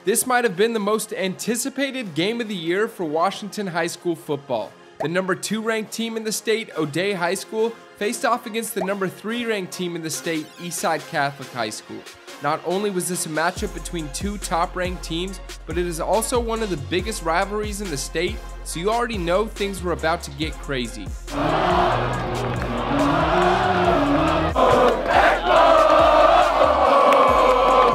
This might have been the most anticipated game of the year for Washington high school football. The number 2 ranked team in the state, O'Dea High School, faced off against the number 3 ranked team in the state, Eastside Catholic High School. Not only was this a matchup between 2 top-ranked teams, but it is also one of the biggest rivalries in the state, so you already know things were about to get crazy.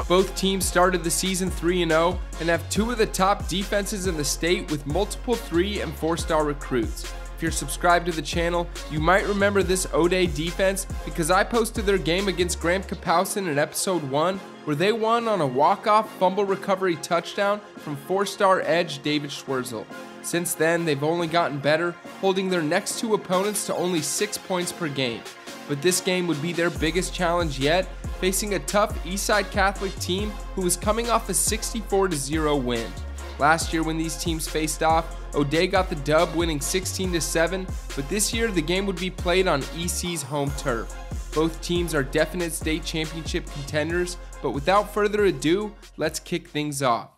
Both teams started the season 3-0 and have 2 of the top defenses in the state with multiple 3- and 4-star recruits. If you're subscribed to the channel, you might remember this O'Dea defense because I posted their game against Graham Kapowson in episode 1 where they won on a walk-off fumble recovery touchdown from 4-star edge David Schwerzel. Since then, they've only gotten better, holding their next 2 opponents to only 6 points per game. But this game would be their biggest challenge yet, facing a tough Eastside Catholic team who was coming off a 64-0 win. Last year when these teams faced off, O'Dea got the dub, winning 16-7, but this year the game would be played on EC's home turf. Both teams are definite state championship contenders, but without further ado, let's kick things off.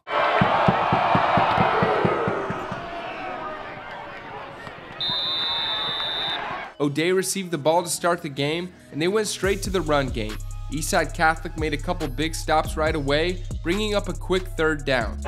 O'Dea received the ball to start the game, and they went straight to the run game. Eastside Catholic made a couple big stops right away, bringing up a quick 3rd down.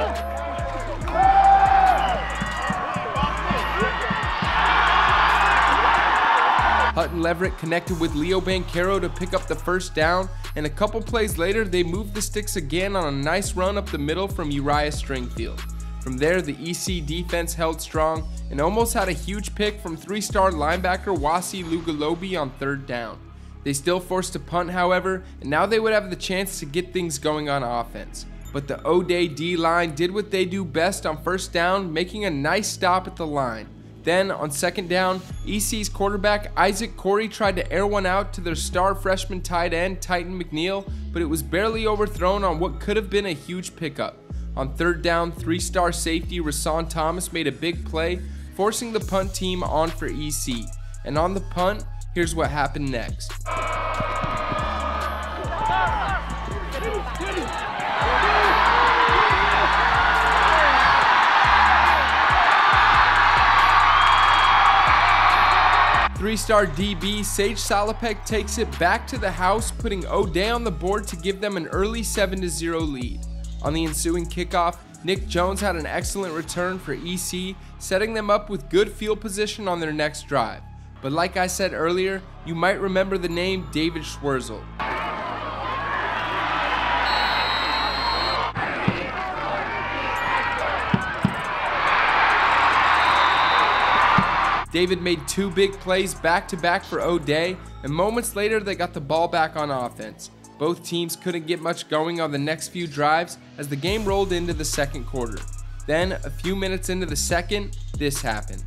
Hutton Leverett connected with Leo Bancaro to pick up the 1st down, and a couple plays later they moved the sticks again on a nice run up the middle from Uriah Stringfield. From there, the EC defense held strong and almost had a huge pick from 3-star linebacker Wasi Lugalobi on 3rd down. They still forced a punt, however, and now they would have the chance to get things going on offense. But the O'Dea D-line did what they do best on 1st down, making a nice stop at the line. Then, on 2nd down, EC's quarterback Isaac Corey tried to air one out to their star freshman tight end Titan McNeil, but it was barely overthrown on what could have been a huge pickup. On 3rd down, 3-star safety Rasan Thomas made a big play, forcing the punt team on for EC. And on the punt, here's what happened next. Three-star DB Sage Salopek takes it back to the house, putting O'Dea on the board to give them an early 7-0 lead. On the ensuing kickoff, Nick Jones had an excellent return for EC, setting them up with good field position on their next drive. But like I said earlier, you might remember the name David Schwerzel. David made 2 big plays back-to-back for O'Dea, and moments later they got the ball back on offense. Both teams couldn't get much going on the next few drives as the game rolled into the 2nd quarter. Then, a few minutes into the 2nd, this happened.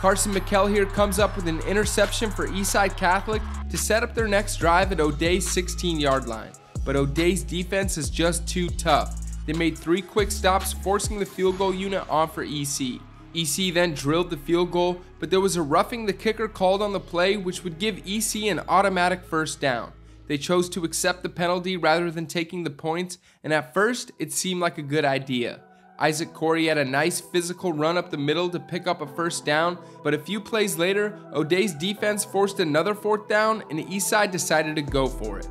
Carson McKell here comes up with an interception for Eastside Catholic to set up their next drive at O'Dea's 16-yard line. But O'Dea's defense is just too tough. They made 3 quick stops, forcing the field goal unit on for EC. EC then drilled the field goal, but there was a roughing the kicker called on the play, which would give EC an automatic 1st down. They chose to accept the penalty rather than taking the points, and at first, it seemed like a good idea. Isaac Corey had a nice physical run up the middle to pick up a 1st down, but a few plays later, O'Dea's defense forced another 4th down, and Eastside decided to go for it.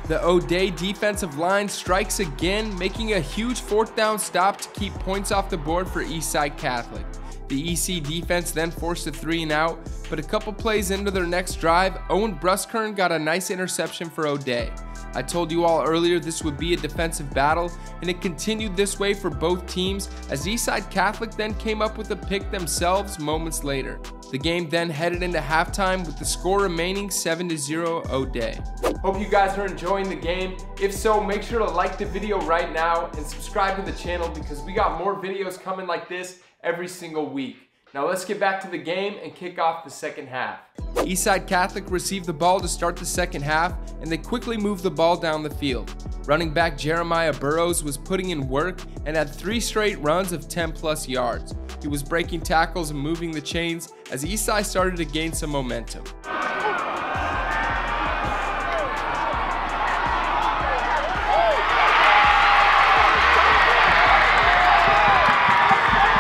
The O'Dea defensive line strikes again, making a huge 4th down stop to keep points off the board for Eastside Catholic. The EC defense then forced a 3-and-out, but a couple plays into their next drive, Owen Bruskern got a nice interception for O'Dea. I told you all earlier this would be a defensive battle, and it continued this way for both teams as Eastside Catholic then came up with a pick themselves moments later. The game then headed into halftime with the score remaining 7-0 O'Dea. Hope you guys are enjoying the game. If so, make sure to like the video right now and subscribe to the channel because we got more videos coming like this every single week. Now let's get back to the game and kick off the second half. Eastside Catholic received the ball to start the second half, and they quickly moved the ball down the field. Running back Jeremiah Burrows was putting in work and had 3 straight runs of 10+ yards. He was breaking tackles and moving the chains as Eastside started to gain some momentum.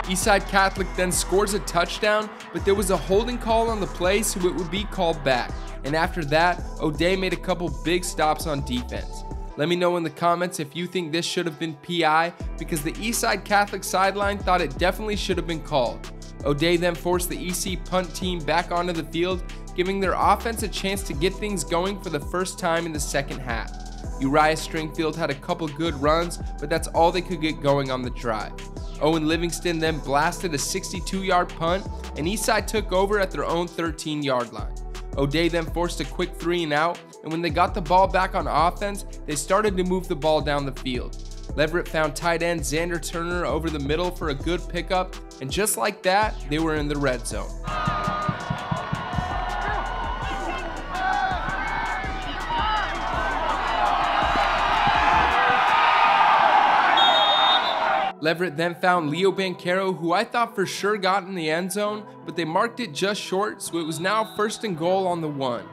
Eastside Catholic then scores a touchdown, but there was a holding call on the play, so it would be called back. And after that, O'Day made a couple big stops on defense. Let me know in the comments if you think this should have been PI, because the Eastside Catholic sideline thought it definitely should have been called. O'Day then forced the EC punt team back onto the field, giving their offense a chance to get things going for the first time in the second half. Uriah Stringfield had a couple good runs, but that's all they could get going on the drive. Owen Livingston then blasted a 62-yard punt, and Eastside took over at their own 13-yard line. O'Day then forced a quick 3-and-out, and when they got the ball back on offense, they started to move the ball down the field. Leverett found tight end Xander Turner over the middle for a good pickup, and just like that, they were in the red zone. Leverett then found Leo Banchero, who I thought for sure got in the end zone, but they marked it just short, so it was now 1st and goal on the 1.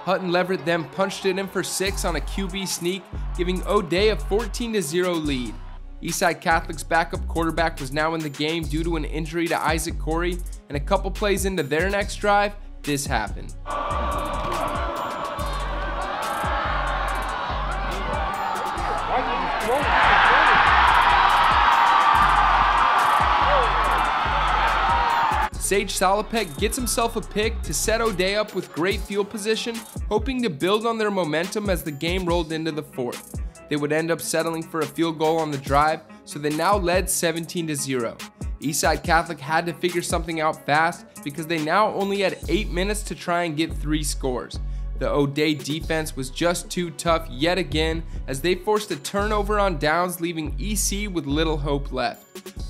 Hutton Leverett then punched it in for 6 on a QB sneak, giving O'Day a 14-0 lead. Eastside Catholic's backup quarterback was now in the game due to an injury to Isaac Corey, and a couple plays into their next drive, this happened. Sage Salopek gets himself a pick to set O'Day up with great field position, hoping to build on their momentum as the game rolled into the 4th. They would end up settling for a field goal on the drive, so they now led 17-0. Eastside Catholic had to figure something out fast because they now only had 8 minutes to try and get 3 scores. The O'Day defense was just too tough yet again as they forced a turnover on downs, leaving EC with little hope left.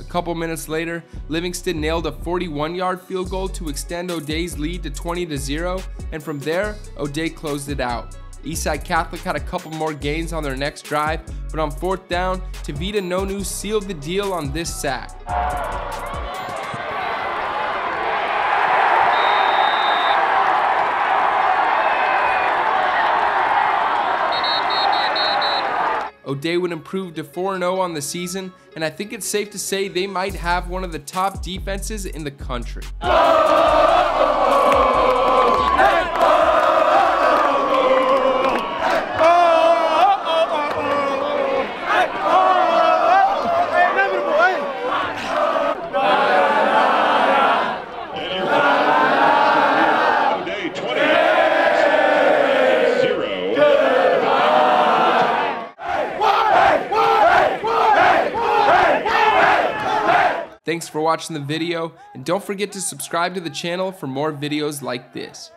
A couple minutes later, Livingston nailed a 41-yard field goal to extend O'Day's lead to 20-0, and from there, O'Day closed it out. Eastside Catholic had a couple more gains on their next drive, but on 4th down, Tavita Nonu sealed the deal on this sack. O'Day would improve to 4-0 on the season, and I think it's safe to say they might have one of the top defenses in the country. Thanks for watching the video, and don't forget to subscribe to the channel for more videos like this.